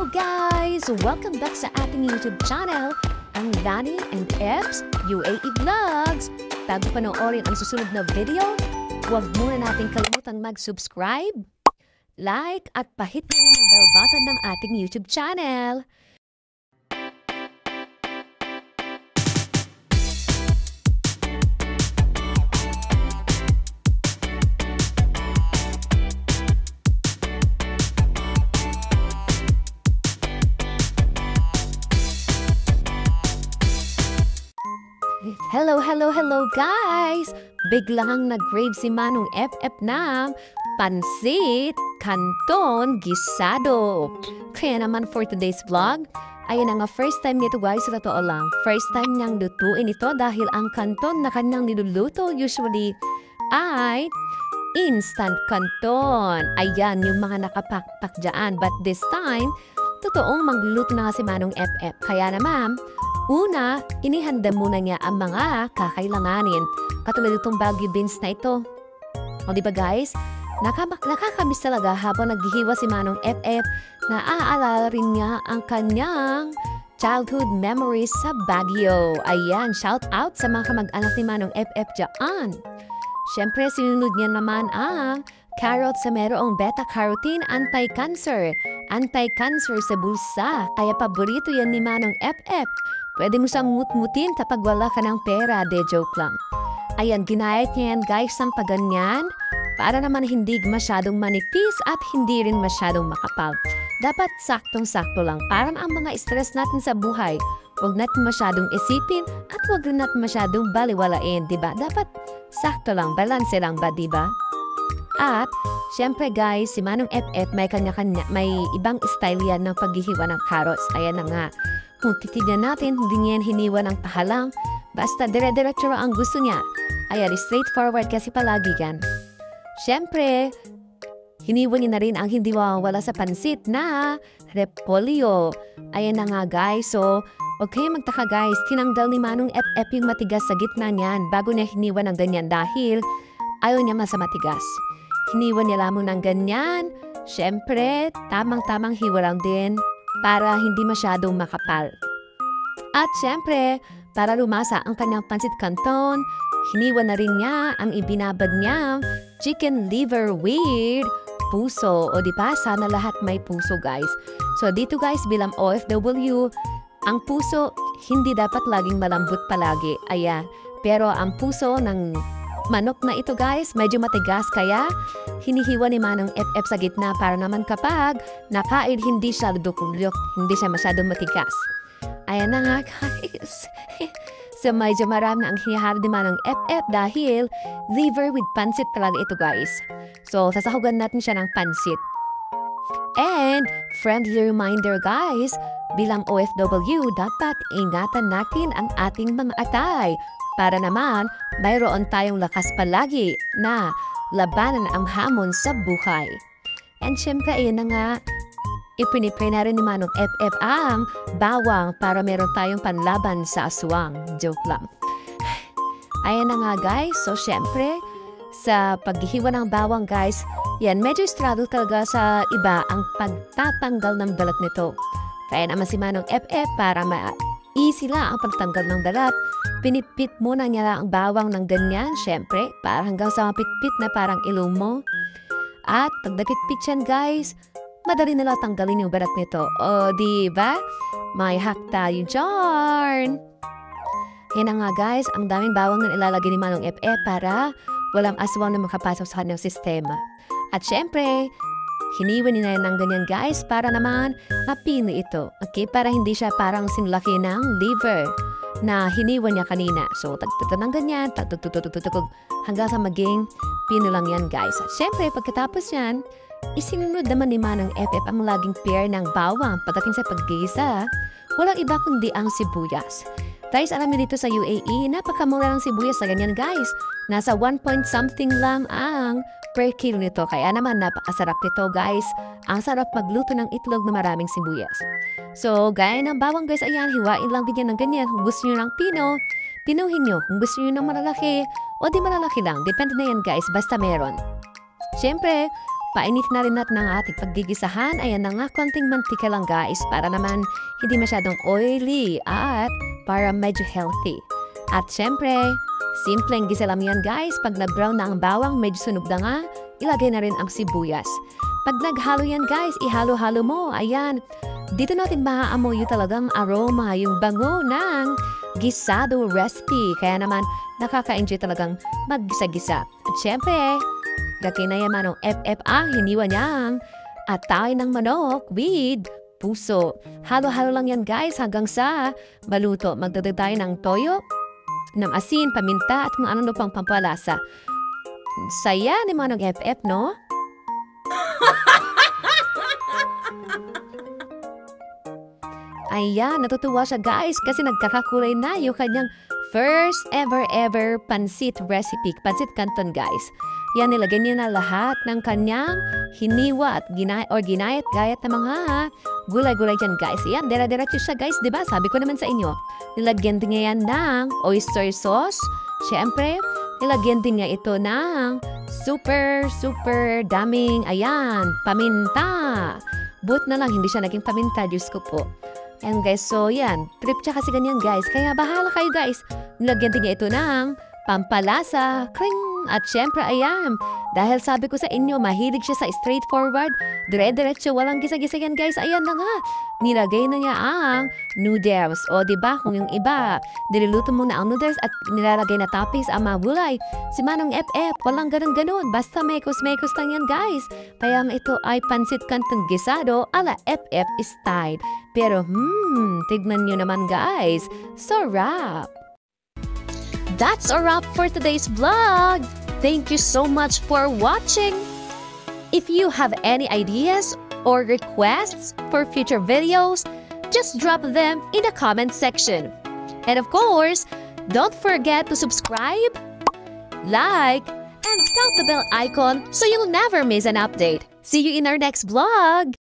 Hello guys! Welcome back sa ating YouTube channel, ang Lani and Eps UAE Vlogs. Bago panoorin ang susunod na video, huwag muna natin kalimutang mag-subscribe, like at pahit na rin ang bell button ng ating YouTube channel. Hello guys! Biglang nag-crave si Manong FF ng pansit, canton, gisado. Kaya naman for today's vlog, ayan na nga first time nito guys, sa totoo lang. First time niyang lutuin ito dahil ang canton na kanyang niluluto usually ay instant canton. Ayan yung mga nakapakpak dyan. But this time, totoong magluluto na nga si Manong FF. Kaya naman, una, inihanda muna niya ang mga kakailanganin. Katulad itong Baguio beans na ito. O diba guys? Nakakamiss talaga habang naghihiwa si Manong FF na aaalala rin niya ang kanyang childhood memories sa Baguio. Ayan, shout out sa mga kamag-anak ni Manong FF dyan. Siyempre, sinunod niya naman ang carrots sa merong beta-carotene, anti-cancer. Anti-cancer sa bulsa. Kaya paborito yan ni Manong FF. Pwede mo siyang mut-mutin kapag wala ka ng pera, de joke lang. Ayan, ginayat niya yan guys ng paganyan para naman hindi masyadong manipis at hindi rin masyadong makapal. Dapat saktong-sakto lang para ang mga stress natin sa buhay, huwag natin masyadong isipin at huwag rin natin masyadong baliwalain, diba? Dapat sakto lang, balanse lang ba, diba? At, syempre guys, si Manong FF may kanya-kanya, may ibang style yan ng paghihiwa ng carrots. Ayan na nga. Kung titignan natin, hindi niya hiniwa ng pahalang. Basta dire-diretso ang gusto niya. Ayan, straightforward kasi palagi yan. Siyempre, hiniwa niya na rin ang hindi wala sa pansit na repolyo. Ayan na nga guys. So, okay magtaka guys. Tinanggal ni Manong FF yung matigas sa gitna niyan bago niya hiniwa ng ganyan dahil ayaw niya sa matigas. Hiniwa niya lamang ng ganyan. Siyempre, tamang-tamang hiwa lang din para hindi masyadong makapal. At siyempre, para lumasa ang kanyang pansit canton, hiniwa na rin niya ang ibinabad niya chicken liver with puso. O diba, sana lahat may puso guys. So dito guys, bilang OFW, ang puso hindi dapat laging malambot palagi. Ayan. Pero ang puso ng manok na ito guys, medyo matigas kaya hinihiwa ni Manong FF sa gitna para naman kapag nakain hindi siya ludukulyok, hindi siya masyadong matigas. Ayan na nga guys. So medyo marami na ang hinihalo ni Manong FF dahil liver with pansit talaga ito guys. So sasahugan natin siya ng pansit. And friendly reminder guys, bilang OFW, dapat ingatan natin ang ating mga atay para naman mayroon tayong lakas palagi na labanan ang hamon sa buhay. And syempre, ayun na nga, ipinipray na rin ni Manong FF ang bawang para meron tayong panlaban sa aswang. Joke lang. Ayan na nga guys, so syempre, sa paghihiwa ng bawang guys, yan, medyo struggle talaga sa iba ang pagtatanggal ng balat nito. Kaya naman si Manong FF para easy lang ang pagtanggal ng balat. Pinipit muna niya ang bawang ng ganyan, syempre, para hanggang sa mapitpit na parang ilong mo. At pag napitpit yan guys, madali nila tanggalin yung balat nito. O, diba? May hack tayo dyan. Yan na nga guys, ang daming bawang na ilalagay ni Manong FF para walang aswang na makapasok sa kanyang sistema. At syempre, hiniwan niya ng ganyan guys para naman mapino ito. Okay? Para hindi siya parang sinlaki ng liver na hiniwan niya kanina. So, tagtuto ng ganyan, tagtutututututug hanggang sa maging pino lang yan guys. At syempre, pagkatapos yan, isinunod naman ni Manong FF ang laging pair ng bawang pagdating sa paggisa. Walang iba kundi ang sibuyas. Guys, alam niyo dito sa UAE, napakamura ng sibuyas sa ganyan guys. Nasa 1 point something lang ang per kilo nito. Kaya naman napakasarap nito guys. Ang sarap magluto ng itlog na maraming sibuyas. So, gaya ng bawang guys, ayan, hiwain lang din yan ng ganyan. Kung gusto nyo ng pino, pinuhin nyo. Kung gusto nyo ng malalaki, o di malalaki lang. Depende na yan guys, basta meron. Siyempre, painit na rin natin ang ating paggigisahan. Ayan na nga, konting mantika lang guys para naman hindi masyadong oily at para medyo healthy. At syempre, simpleng gisa lang yan guys. Pag na-brown na ang bawang, medyo sunog na nga, ilagay na rin ang sibuyas. Pag naghalo yan guys, ihalo-halo mo. Ayan, dito natin maaamoy yung talagang aroma, yung bango ng gisado recipe. Kaya naman, nakaka-enjoy talagang mag-gisa-gisa. At syempre, lagay na yaman ng FF ang hiniwa niyang atay ng manok with puso. Halo-halo lang yan guys hanggang sa maluto. Magdagdag tayo ng toyo, ng asin, paminta at kung ano pang pampalasa. Saya ni Manong FF, no? Ayan, natutuwa siya guys kasi nagkakakulay na yung kanyang first ever pansit recipe. Pansit canton guys. Yan, nilagay niya na lahat ng kanyang hiniwa at ginayat-gayat na mga gulay-gulay dyan guys. Yan, dera-derecho siya guys, diba? Sabi ko naman sa inyo. Nilagyan din niya yan ng oyster sauce. Siyempre, nilagyan din niya ito ng super daming, ayan, paminta. But na lang, hindi siya naging paminta, Diyos ko po. Ayan guys, so yan, trip siya kasi ganyan guys. Kaya bahala kayo guys. Nilagyan din niya ito ng pampalasa, kring, at syempre ayan. Dahil sabi ko sa inyo, mahilig siya sa straightforward, dire-diretso, walang gisa-gisa yan guys. Ayan na nga, nilagay na niya ang noodles. O diba, kung yung iba, niluluto mo na ang noodles at nilalagay na toppings ang mga gulay. Si Manong FF, walang ganun-ganun. Basta mekos-mekos lang yan guys. Kaya ito ay pansit canton gisado ala FF style. Pero tignan nyo naman guys, sarap! That's a wrap for today's vlog. Thank you so much for watching. If you have any ideas or requests for future videos, just drop them in the comment section. And of course, don't forget to subscribe, like, and tap the bell icon so you'll never miss an update. See you in our next vlog.